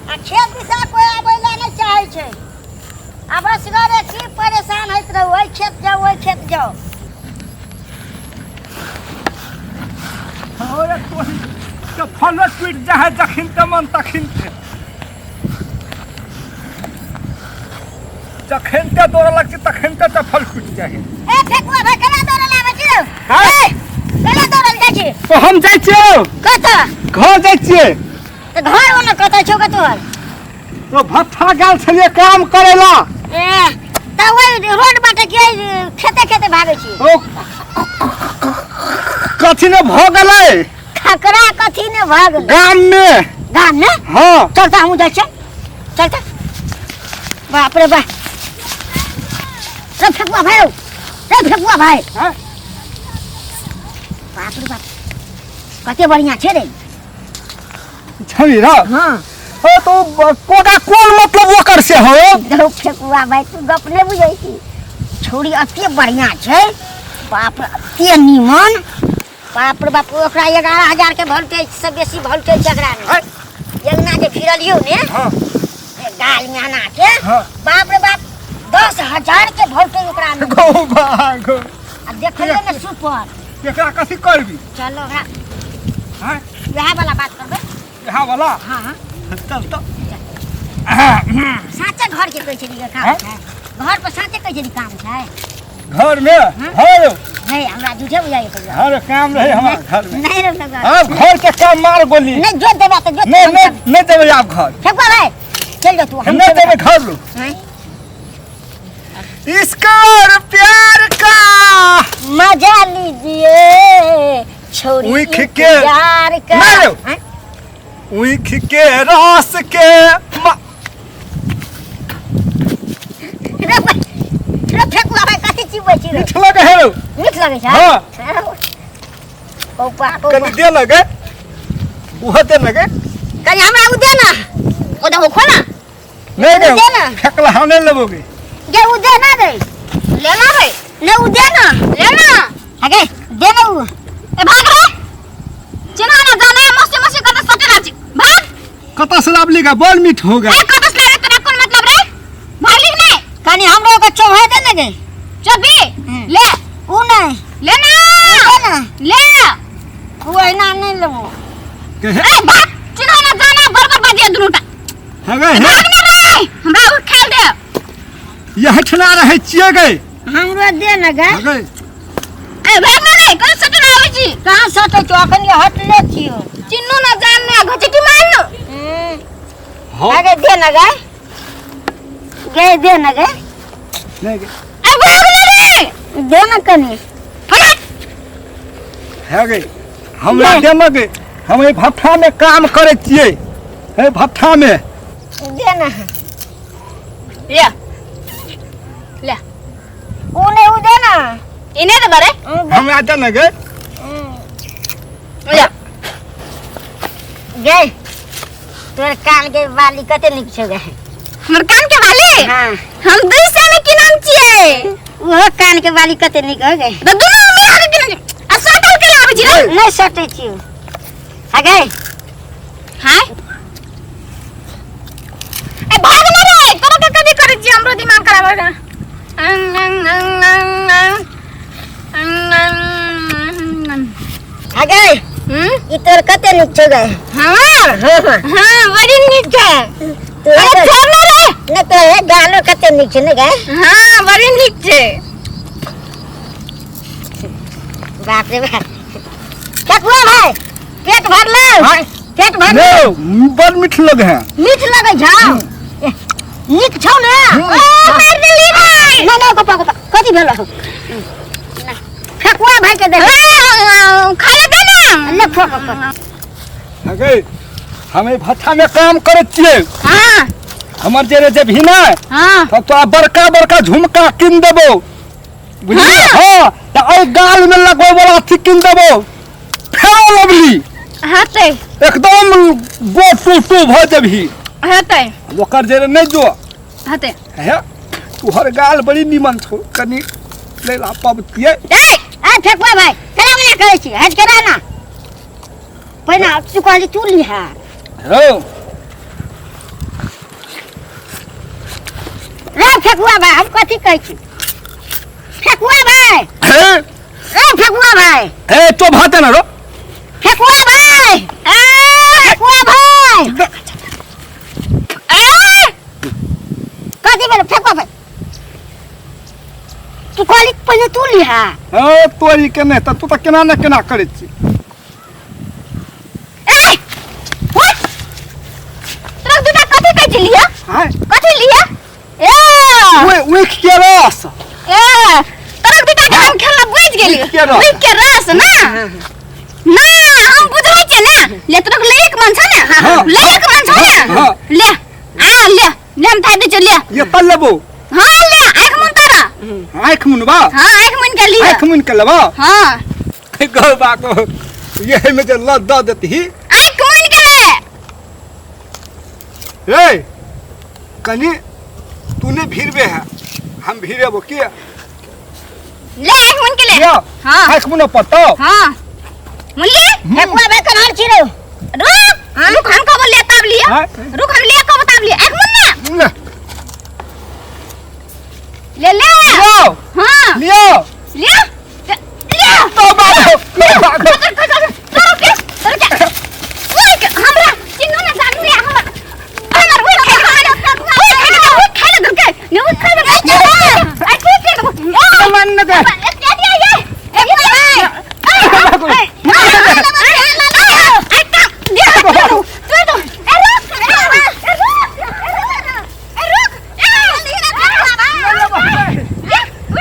आ खेत दिशा कोई आबै ला नहीं चाहे छे। अब असगरे छी परेशान होइत रहू, ओइ खेत जाओ ओइ खेत जाओ। और तो फल टूट जाए जखिन त मन तखिन जखिन ते दौड़ लगती तखिन ते फल टूट जाए। ए फेकुआ भाई केना दौड़ल आबै छी? हां केना दौड़ल जाइ छी? तो हम जाय छियै कत घर जाय छियै। त घर ओना कत छौ क तोहर? तो भट्ठा गेल छलिए काम करेला। ए त ओइ रोड बाटे के खेते खेते भागै छी। ओ कथि ने भ गेलै? खकरा कथी ने भाग गेलै? गाम में। गाम में? हां चल त हमहु जाइ छी। चल त। बाप रे बाप। रे फेकुआ भाई, रे फेकुआ भाई। हां बाप रे बाप। कते बढ़िया छे रे। छली रा। हां ओ तो कोका कोन मतलब ओकर से हो? दो फेकुआ भाई तू गप ने बुझै छी। छोरी अति बढ़िया छे। बाप रे अति नीमन। बाप रे बाप ओकरा 11,000 के वोल्टेज से बेसी वोल्टेज एकरा में। यगना जे फिरलियो ने। हां गाल में आना के। हां बाप रे बाप 10,000 के वोल्टेज ओकरा में। गो भागो। अब देखले ने सुपर। एकरा कथि करबी? चलो ओकरा हां यहा वाला बात करबे। यहां वाला। हां हां चल तो। साचे घर के कहै छै काम छै। घर पर साचे कहै छै काम छै। घर में घर नहीं हमरा दूधे बुझाई पड़िया। हर काम रहे हमार घर में। नहीं रे लगा। अब घर के काम मार गोली। नहीं जो देबा तो जो। नहीं देबे आप घर। फेकुआ भाई चल जा तू। हम नहीं देबे घर लो। इसका और प्यार का मजा लीजिए छोरी उइख के प्यार का। नहीं उइख के रस के रे फेकुआ भाई कथि चिबै छी रे? मीठ लगे है रो। मीठ लगे छै? हां कौपा कनी दे लगे। उहो दे लगे। कनी हमरा उ दे ना। ओ दे हो खोना। नहीं दे दे ना। फेकला हम नहीं लेबोगे। जे उ दे ना दे। लेना रे। ले उ दे ना। लेना। आगे दे ना उ। ए भाग रे। चिना ना जाना मस्त मस्त कत सटे ना छी। भाग। कत से लाभ लेगा बोल मीठ होगा। ए कत से लागे तेरा कौन मतलब रे? भाग ली ने। कनी हमरो के चोहे दे ना गे। चबी ले उ नहीं लेना। लेना ले उ ना नहीं लेबो। के ए भाग चिना ना जाना बरबर बाजिया दुनुटा। हगे है भाग ना रे। हमरा उ खेल दे। यह ठना रहे छिए गए। हमरो दे ना गे। हगे ए भाग ना रे कत सटे ना आवे छी। कहां सटे तो अखन हटले छियो। चिन्नू ना जान ना घचटी मारनो। हां आगे दे ना गे। गे दे ना गे। नहीं ए भाग ना रे। दे ना कनी। हट। हगे हमरा दे लगे। हम ए भट्ठा में काम करे छिए। ए भट्ठा में दे ना। ले ले उने उ दे ना। इने दे बारे। हमरा दे लगे। ले गे तोर कान के बाली कते निक छौ गे। हमर कान के बाली? हां हम 2 साल के नाम छिए। वो कान के बाली कते निक हो गे। त दुनु में आके के आ सटल के लाबे छी रे। नहीं सटे छी। आगे हां ए भाग ना रे। तोरा के कथि करे छी हमरो दिमाग खराब हो गया। आगे ई तोर कते निक छौ गे। हां हां बड़ी निक छै। अरे छोड़ ना रे। ने तो है गालो कते निक छै ने गे। हां बड़ी निक छै। बाप रे बाप। फेकुआ भाई पेट भर ले। पेट भर ले। बड़ मीठ लगे है। मीठ लगे छौ। निक छौ ने। मार देली रे। ना ना कपा कथि भेल? फेकुआ भाई के दे। खा ले दे ना। ले फोक। हगे हम ए भट्ठा में काम करे छिए। हां हमर जे जब ही ना हां तो बड़का बड़का झुमका किन देबो। बुझलिए? हां त ए गाल में लगबै वाला अथि किन देबो। फेरो लवली हते एकदम गो टू भ जबही। हते ओकर जे नहीं जो हते है तू हर गाल बड़ी निमन छो कनी लेला पबतिए। ए फेकुआ भाई केना मना करे छी? हट के रह ना। पहिना तू कहली तू ली है। हो फेकुआ भाई हम कथी कहै छी फेकुआ भाई हे ए फेकुआ भाई ए तो भात ना रो फेकुआ भाई ए फेकुआ भाई ए कथी बोल फेकुआ भाई तू कॉलिक पहले तू लिहा ए तोरी के नहीं तू तो केना न केना करे छी ए व्हाट तू दुटा कथी कहै छी लिया हां कथी लिया ए वे के रस ए तरक दुटा के हम खेलना बुझ गेली वे के रस ना ना हम बुझै छी ना ले तरक ले एक मन छ ना ले एक मन छ ना ले आ ले हम थाई दे चल ले ये तल लेबो हां ले आंख मुन तारा आंख मुनबा हां आंख मुन के लिए आंख मुन के लेबा हां गो बाको ये में जे लद द देती आंख मुन के ले ए कनी तूने भीरबे है हम भीरेबो के ले आंख मुन के ले हां आंख मुन पतो हां मुल्ली फेकुआ भाई कनार छिरो रुक हम कब ले तब लिया